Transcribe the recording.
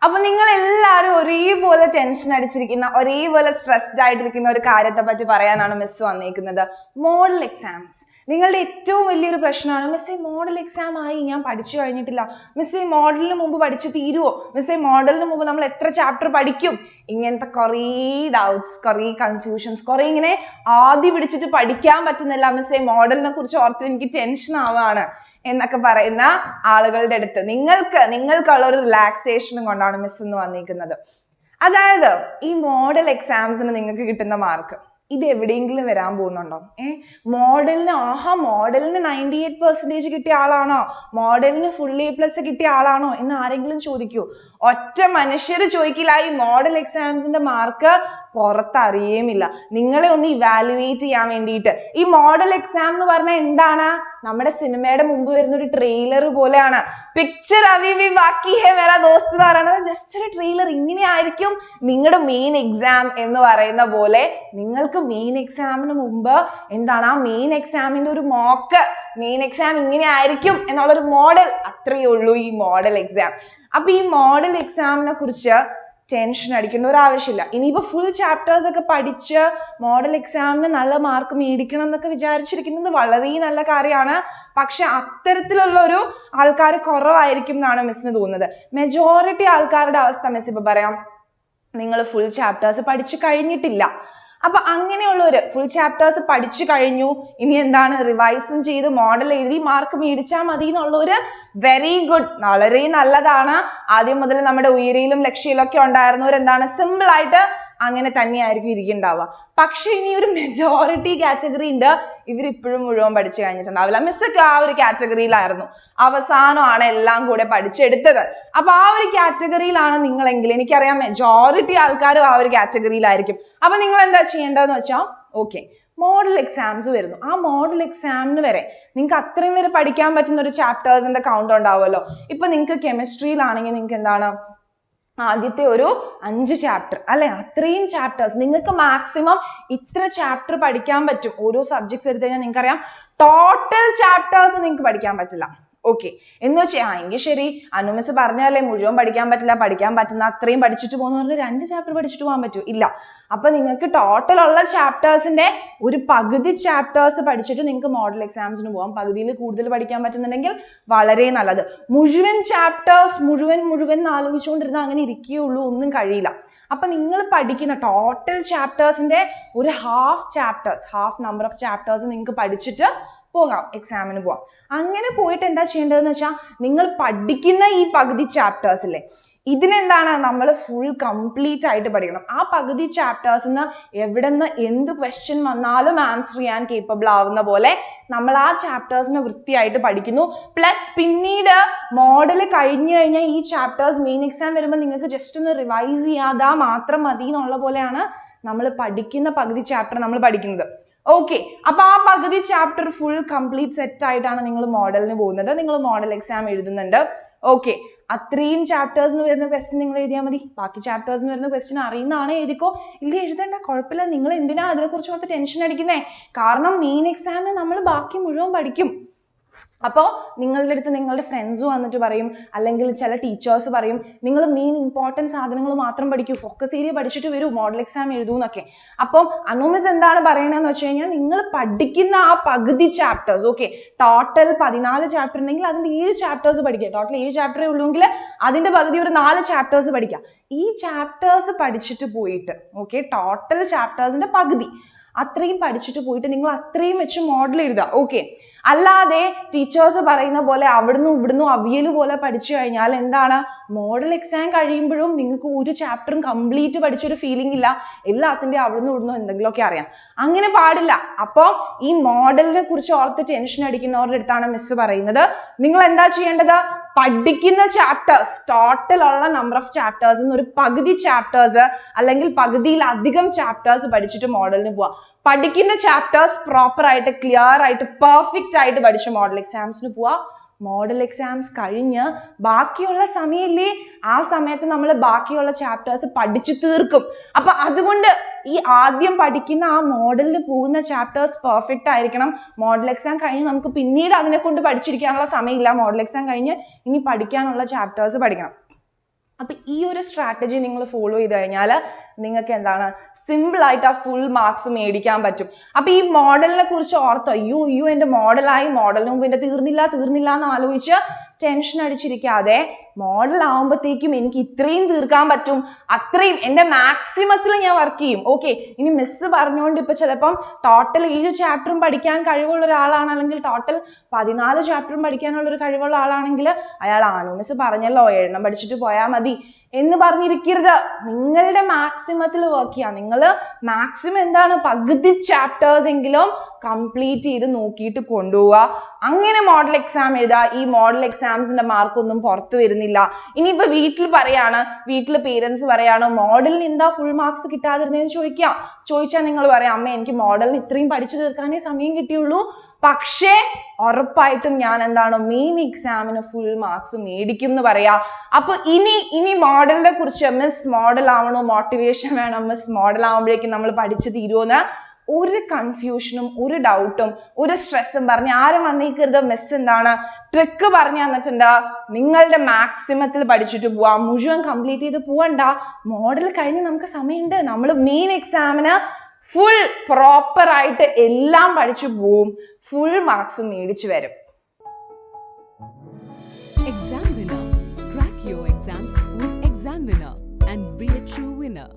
അപ്പൊ നിങ്ങൾ എല്ലാവരും ഒരേപോലെ ടെൻഷൻ അടിച്ചിരിക്കുന്ന, ഒരേപോലെ സ്ട്രെസ്ഡ് ആയിട്ടിരിക്കുന്ന ഒരു കാര്യത്തെ പറ്റി പറയാനാണ് മിസ് വന്നിരിക്കുന്നത്. Model exams. നിങ്ങളുടെ ഏറ്റവും വലിയൊരു പ്രശ്നമാണ്, മിസ്സേ മോഡൽ എക്സാം ആയി, ഞാൻ പഠിച്ചു കഴിഞ്ഞിട്ടില്ല, മിസ്സേ മോഡലിന് മുമ്പ് പഠിച്ചു തീരുവോ, മിസ്സേ മോഡലിന് മുമ്പ് നമ്മൾ എത്ര ചാപ്റ്റർ പഠിക്കും, ഇങ്ങനത്തെ കുറേ ഡൗട്ട്സ്, കുറേ കൺഫ്യൂഷൻസ്, കുറേ ഇങ്ങനെ ആദ്യം പിടിച്ചിട്ട് പഠിക്കാൻ പറ്റുന്നില്ല, മിസ്സേ മോഡലിനെ കുറിച്ച് ഓർത്ത് എനിക്ക് ടെൻഷൻ ആവുകയാണ് എന്നൊക്കെ പറയുന്ന ആളുകളുടെ അടുത്ത് നിങ്ങൾക്കുള്ള ഒരു റിലാക്സേഷനും കൊണ്ടാണ് മിസ് ഇന്ന് വന്നിരിക്കുന്നത്. അതായത് ഈ മോഡൽ എക്സാംസിന് നിങ്ങൾക്ക് കിട്ടുന്ന മാർക്ക് ഇത് എവിടെയെങ്കിലും വരാൻ പോകുന്നുണ്ടോ? മോഡലിന് മോഡലിന് 98% കിട്ടിയ ആളാണോ, മോഡലിന് ഫുൾ A+ കിട്ടിയ ആളാണോ എന്ന് ആരെങ്കിലും ചോദിക്കൂ? ഒറ്റ മനുഷ്യർ ചോദിക്കില്ല. ഈ മോഡൽ എക്സാംസിന്റെ മാർക്ക് പുറത്തറിയുമില്ല. നിങ്ങളെ ഒന്ന് ഇവാലുവേറ്റ് ചെയ്യാൻ വേണ്ടിയിട്ട്. ഈ മോഡൽ എക്സാം എന്ന് പറഞ്ഞാൽ എന്താണ്? നമ്മുടെ സിനിമയുടെ മുമ്പ് വരുന്ന ഒരു ട്രെയിലർ പോലെയാണ്. പിക്ചർ അഭി ഭി ബാക്കി ഹൈ മേരാ ദോസ്ത് എന്ന് പറയുന്നത് ജസ്റ്റ് ഒരു ട്രെയിലർ. ഇങ്ങനെ ആയിരിക്കും നിങ്ങളുടെ മെയിൻ എക്സാം എന്ന് പറയുന്ന പോലെ. നിങ്ങൾക്ക് മെയിൻ എക്സാമിന് മുമ്പ് എന്താണ്, ആ മെയിൻ എക്സാമിന്റെ ഒരു മോക്ക്, മെയിൻ എക്സാം ഇങ്ങനെ ആയിരിക്കും എന്നുള്ളൊരു മോഡൽ, അത്രയേ ഉള്ളൂ ഈ മോഡൽ എക്സാം. അപ്പൊ ഈ മോഡൽ എക്സാമിനെ കുറിച്ച് ടെൻഷൻ അടിക്കേണ്ട ഒരു ആവശ്യമില്ല. ഇനിയിപ്പോ ഫുൾ ചാപ്റ്റേഴ്സ് ഒക്കെ പഠിച്ച് മോഡൽ എക്സാമിന് നല്ല മാർക്ക് മേടിക്കണം എന്നൊക്കെ വിചാരിച്ചിരിക്കുന്നത് വളരെ നല്ല കാര്യമാണ്. പക്ഷെ അത്തരത്തിലുള്ള ഒരു ആൾക്കാർ കുറവായിരിക്കും എന്നാണ് മിസ്സിന് തോന്നുന്നത്. മെജോറിറ്റി ആൾക്കാരുടെ അവസ്ഥ മിസ് ഇപ്പൊ പറയാം, നിങ്ങൾ ഫുൾ ചാപ്റ്റേഴ്സ് പഠിച്ചു കഴിഞ്ഞിട്ടില്ല. അപ്പൊ അങ്ങനെയുള്ളവര് ഫുൾ ചാപ്റ്റേഴ്സ് പഠിച്ചു കഴിഞ്ഞു, ഇനി എന്താണ് റിവൈസും ചെയ്ത് മോഡൽ എഴുതി മാർക്ക് മേടിച്ചാൽ മതി എന്നുള്ളവര് വെരി ഗുഡ്, വളരെ നല്ലതാണ്. ആദ്യം മുതൽ നമ്മുടെ ഉയരയിലും ലക്ഷ്യയിലും ഒക്കെ ഉണ്ടായിരുന്നവർ എന്താണ് സിമ്പിൾ ആയിട്ട് അങ്ങനെ തന്നെയായിരിക്കും ഇരിക്കുന്നുണ്ടാവുക. പക്ഷെ ഇനി ഒരു മെജോറിറ്റി കാറ്റഗറി ഉണ്ട്, ഇവരിപ്പോഴും മുഴുവൻ പഠിച്ചു കഴിഞ്ഞിട്ടുണ്ടാവില്ല. മിസ്സൊക്കെ ആ ഒരു കാറ്റഗറിയിലായിരുന്നു, അവസാനമാണ് എല്ലാം കൂടെ പഠിച്ചെടുത്തത്. അപ്പൊ ആ ഒരു കാറ്റഗറിയിലാണ് നിങ്ങളെങ്കിൽ എനിക്കറിയാം മെജോറിറ്റി ആൾക്കാരും ആ ഒരു കാറ്റഗറിയിലായിരിക്കും. അപ്പൊ നിങ്ങൾ എന്താ ചെയ്യേണ്ടതെന്ന് വെച്ചാൽ, ഓക്കെ മോഡൽ എക്സാംസ് വരുന്നു, ആ മോഡൽ എക്സാമിന് വരെ നിങ്ങൾക്ക് അത്രയും വരെ പഠിക്കാൻ പറ്റുന്ന ഒരു ചാപ്റ്റേഴ്സിന്റെ കൗണ്ട് ഉണ്ടാവുമല്ലോ. ഇപ്പൊ നിങ്ങൾക്ക് കെമിസ്ട്രിയിലാണെങ്കിൽ നിങ്ങൾക്ക് എന്താണ് ആദ്യത്തെ ഒരു 5 ചാപ്റ്റർ അല്ലെ, അത്രയും ചാപ്റ്റേഴ്സ് നിങ്ങൾക്ക് മാക്സിമം ഇത്ര ചാപ്റ്റർ പഠിക്കാൻ പറ്റും. ഓരോ സബ്ജക്ട്സ് എടുത്തു കഴിഞ്ഞാൽ നിങ്ങൾക്കറിയാം ടോട്ടൽ ചാപ്റ്റേഴ്സ് നിങ്ങൾക്ക് പഠിക്കാൻ പറ്റില്ല. ഓക്കെ എന്ന് വെച്ചാൽ എങ്കിൽ ശരി, അനുമിസ് പറഞ്ഞാലേ മുഴുവൻ പഠിക്കാൻ പറ്റില്ല, പഠിക്കാൻ പറ്റുന്ന അത്രയും പഠിച്ചിട്ട് പോകുന്ന പറഞ്ഞാൽ 2 ചാപ്റ്റർ പഠിച്ചിട്ട് പോകാൻ പറ്റൂ? ഇല്ല. അപ്പൊ നിങ്ങൾക്ക് ടോട്ടൽ ഉള്ള ചാപ്റ്റേഴ്സിന്റെ ഒരു പകുതി ചാപ്റ്റേഴ്സ് പഠിച്ചിട്ട് നിങ്ങൾക്ക് മോഡൽ എക്സാംസിന് പോകാം. പകുതിയിൽ കൂടുതൽ പഠിക്കാൻ പറ്റുന്നുണ്ടെങ്കിൽ വളരെ നല്ലത്. മുഴുവൻ ചാപ്റ്റേഴ്സ് മുഴുവൻ ആലോചിച്ചുകൊണ്ടിരുന്നാൽ അങ്ങനെ ഇരിക്കുകയുള്ളൂ, ഒന്നും കഴിയില്ല. അപ്പൊ നിങ്ങൾ പഠിക്കുന്ന ടോട്ടൽ ചാപ്റ്റേഴ്സിന്റെ ഒരു ഹാഫ് നമ്പർ ഓഫ് ചാപ്റ്റേഴ്സ് നിങ്ങൾക്ക് പഠിച്ചിട്ട് പോകാം, എക്സാമിന് പോവാം. അങ്ങനെ പോയിട്ട് എന്താ ചെയ്യേണ്ടതെന്ന് വെച്ചാൽ, നിങ്ങൾ പഠിക്കുന്ന ഈ പകുതി ചാപ്റ്റേഴ്സ് ഇല്ലേ, ഇതിനെന്താണ് നമ്മൾ ഫുൾ കംപ്ലീറ്റ് ആയിട്ട് പഠിക്കണം. ആ പകുതി ചാപ്റ്റേഴ്സിന് എവിടെ നിന്ന് എന്ത് ക്വസ്റ്റ്യൻ വന്നാലും ആൻസർ ചെയ്യാൻ കേപ്പബിൾ ആവുന്ന പോലെ നമ്മൾ ആ ചാപ്റ്റേഴ്സിനെ വൃത്തിയായിട്ട് പഠിക്കുന്നു. പ്ലസ് പിന്നീട് മോഡൽ കഴിഞ്ഞു കഴിഞ്ഞാൽ ഈ ചാപ്റ്റേഴ്സ് മെയിൻ എക്സാം വരുമ്പോൾ നിങ്ങൾക്ക് ജസ്റ്റ് ഒന്ന് റിവൈസ് ചെയ്യാതാ മാത്രം മതി എന്നുള്ള പോലെയാണ് നമ്മൾ പഠിക്കുന്ന പകുതി ചാപ്റ്റർ നമ്മൾ പഠിക്കുന്നത്. ഓക്കെ, അപ്പൊ ആ പകുതി ചാപ്റ്റർ ഫുൾ കംപ്ലീറ്റ് സെറ്റ് ആയിട്ടാണ് നിങ്ങൾ മോഡലിന് പോകുന്നത്, നിങ്ങൾ മോഡൽ എക്സാം എഴുതുന്നുണ്ട്. ഓക്കെ, അത്രയും ചാപ്റ്റേഴ്സിന് വരുന്ന ക്വസ്റ്റ്യൻ നിങ്ങൾ എഴുതിയാൽ മതി. ബാക്കി ചാപ്റ്റേഴ്സിന് വരുന്ന ക്വസ്റ്റ്യൻ അറിയുന്നതാണ് എഴുതിക്കോ, ഇല്ല എഴുതണ്ട, കുഴപ്പമില്ല. നിങ്ങൾ എന്തിനാ അതിനെക്കുറിച്ച് ഓർത്ത് ടെൻഷൻ അടിക്കുന്നേ? കാരണം മെയിൻ എക്സാമിന് നമ്മൾ ബാക്കി മുഴുവൻ പഠിക്കും. അപ്പോൾ നിങ്ങളുടെ അടുത്ത് നിങ്ങളുടെ ഫ്രണ്ട്സ് വന്നിട്ട് പറയും, അല്ലെങ്കിൽ ചില ടീച്ചേഴ്സ് പറയും, നിങ്ങൾ മെയിൻ ഇമ്പോർട്ടൻറ്റ് സാധനങ്ങൾ മാത്രം പഠിക്കൂ, ഫോക്കസ് ഏരിയ പഠിച്ചിട്ട് വരൂ, മോഡൽ എക്സാം എഴുതൂ എന്നൊക്കെ. അപ്പം അനുമിസ് എന്താണ് പറയണതെന്ന് വെച്ച് കഴിഞ്ഞാൽ, നിങ്ങൾ പഠിക്കുന്ന ആ പകുതി ചാപ്റ്റേഴ്സ്, ഓക്കെ ടോട്ടൽ 14 ചാപ്റ്റർ ഉണ്ടെങ്കിൽ അതിൻ്റെ 7 ചാപ്റ്റേഴ്സ് പഠിക്കുക. ടോട്ടൽ 7 ചാപ്റ്ററേ ഉള്ളൂങ്കിൽ അതിൻ്റെ പകുതി ഒരു 4 ചാപ്റ്റേഴ്സ് പഠിക്കുക. ഈ ചാപ്റ്റേഴ്സ് പഠിച്ചിട്ട് പോയിട്ട്, ഓക്കെ ടോട്ടൽ ചാപ്റ്റേഴ്സിന്റെ പകുതി അത്രയും പഠിച്ചിട്ട് പോയിട്ട് നിങ്ങൾ അത്രയും വെച്ച് മോഡൽ എഴുതുക. ഓക്കെ, അല്ലാതെ ടീച്ചേഴ്സ് പറയുന്ന പോലെ അവിടുന്ന് ഇവിടുന്ന് അവിയൽ പോലെ പഠിച്ചു കഴിഞ്ഞാൽ എന്താണ്, മോഡൽ എക്സാം കഴിയുമ്പോഴും നിങ്ങൾക്ക് ഒരു ചാപ്റ്ററും കംപ്ലീറ്റ് പഠിച്ചൊരു ഫീലിംഗ് ഇല്ല, എല്ലാത്തിൻ്റെ അവിടുന്ന് ഇവിടുന്ന് എന്തെങ്കിലുമൊക്കെ അറിയാം. അങ്ങനെ പാടില്ല. അപ്പോൾ ഈ മോഡലിനെ കുറിച്ച് ഓർത്ത് ടെൻഷൻ അടിക്കുന്നവരുടെ അടുത്താണ് മിസ് പറയുന്നത്, നിങ്ങൾ എന്താ ചെയ്യേണ്ടത്, പഠിക്കുന്ന ചാപ്റ്റേഴ്സ് ടോട്ടൽ ഉള്ള നമ്പർ ഓഫ് ചാപ്റ്റേഴ്സ് ഒരു പകുതി ചാപ്റ്റേഴ്സ് അല്ലെങ്കിൽ പകുതിയിലധികം ചാപ്റ്റേഴ്സ് പഠിച്ചിട്ട് മോഡലിന് പോവാം. പഠിക്കുന്ന ചാപ്റ്റേഴ്സ് പ്രോപ്പർ ആയിട്ട് ക്ലിയർ ആയിട്ട് പെർഫെക്റ്റ് ആയിട്ട് പഠിച്ച് മോഡൽ എക്സാംസിന് പോവാ. മോഡൽ എക്സാംസ് കഴിഞ്ഞ് ബാക്കിയുള്ള സമയമില്ലേ, ആ സമയത്ത് നമ്മൾ ബാക്കിയുള്ള ചാപ്റ്റേഴ്സ് പഠിച്ചു തീർക്കും. അപ്പൊ അതുകൊണ്ട് ഈ ആദ്യം പഠിക്കുന്ന ആ മോഡലിന് പോകുന്ന ചാപ്റ്റേഴ്സ് പെർഫെക്റ്റ് ആയിരിക്കണം. മോഡൽ എക്സാം കഴിഞ്ഞ് നമുക്ക് പിന്നീട് അതിനെ കൊണ്ട് പഠിച്ചിരിക്കാനുള്ള സമയമില്ല. മോഡൽ എക്സാം കഴിഞ്ഞ് ഇനി പഠിക്കാനുള്ള ചാപ്റ്റേഴ്സ് പഠിക്കണം. അപ്പൊ ഈ ഒരു സ്ട്രാറ്റജി നിങ്ങൾ ഫോളോ ചെയ്ത് കഴിഞ്ഞാൽ നിങ്ങൾക്ക് എന്താണ് സിമ്പിൾ ആയിട്ട് ആ ഫുൾ മാർക്സ് മേടിക്കാൻ പറ്റും. അപ്പൊ ഈ മോഡലിനെ കുറിച്ച് ഓർത്തോ, അയ്യോ എൻ്റെ മോഡലിന് മുമ്പ് എൻ്റെ തീർന്നില്ല എന്ന് ആലോചിച്ച് ടെൻഷൻ അടിച്ചിരിക്കാതെ മോഡൽ ആവുമ്പോഴത്തേക്കും എനിക്ക് ഇത്രയും തീർക്കാൻ പറ്റും, അത്രയും എൻ്റെ മാക്സിമത്തിൽ ഞാൻ വർക്ക് ചെയ്യും. ഓക്കെ, ഇനി മിസ് പറഞ്ഞുകൊണ്ട് ഇപ്പൊ ചിലപ്പം ടോട്ടൽ 7 ചാപ്റ്ററും പഠിക്കാൻ കഴിവുള്ള ഒരാളാണ്, അല്ലെങ്കിൽ ടോട്ടൽ 14 ചാപ്റ്ററും പഠിക്കാനുള്ള ഒരു കഴിവുള്ള ആളാണെങ്കിൽ അയാൾ മിസ് പറഞ്ഞല്ലോ 7 പഠിച്ചിട്ട് പോയാൽ മതി എന്ന് പറഞ്ഞിരിക്കരുത്. നിങ്ങളുടെ മാക്സിമത്തിൽ വർക്ക് ചെയ്യാം. നിങ്ങൾ മാക്സിമം എന്താണ് പകുതി ചാപ്റ്റേഴ്സ് എങ്കിലും കംപ്ലീറ്റ് ചെയ്ത് നോക്കിയിട്ട് കൊണ്ടുപോവുക. അങ്ങനെ മോഡൽ എക്സാം എഴുതുക. ഈ മോഡൽ എക്സാംസിന്റെ മാർക്കൊന്നും പുറത്തു വരുന്നില്ല. ഇനിയിപ്പോ വീട്ടിൽ പേരൻസ് പറയാണ് മോഡലിന് എന്താ ഫുൾ മാർക്സ് കിട്ടാതിരുന്നതെന്ന് ചോദിച്ചാൽ നിങ്ങൾ പറയാം, അമ്മ എനിക്ക് മോഡലിന് ഇത്രയും പഠിച്ചു തീർക്കാനേ സമയം കിട്ടിയുള്ളൂ, പക്ഷേ ഉറപ്പായിട്ടും ഞാൻ മെയിൻ എക്സാമിന് ഫുൾ മാർക്സ് മേടിക്കും എന്ന് പറയാ. അപ്പൊ ഇനി മോഡലിനെ കുറിച്ച് മിസ് മോഡൽ ആവണോ, മോട്ടിവേഷൻ വേണം, മിസ് മോഡൽ ആവുമ്പോഴേക്കും നമ്മൾ പഠിച്ചു തീരുമെന്ന് ഒരു കൺഫ്യൂഷനും ഒരു ഡൗട്ടും ഒരു സ്ട്രെസ്സും പറഞ്ഞ് ആരും വന്നേക്കരുത്. മിസ് ട്രിക്ക് പറഞ്ഞു തന്നിട്ടുണ്ട്. നിങ്ങളുടെ മാക്സിമത്തിൽ പഠിച്ചിട്ട് പോവാം, മുഴുവൻ കംപ്ലീറ്റ് ചെയ്ത് പോവണ്ട. മോഡൽ കഴിഞ്ഞ് നമുക്ക് സമയമുണ്ട്. നമ്മൾ മെയിൻ എക്സാമിന് ഫുൾ പ്രോപ്പർ ആയിട്ട് എല്ലാം പഠിച്ചു പോവും, ഫുൾ മാർക്സും മേടിച്ചു വരും. Exam Winner. Crack your exams with Exam Winner and be a true winner.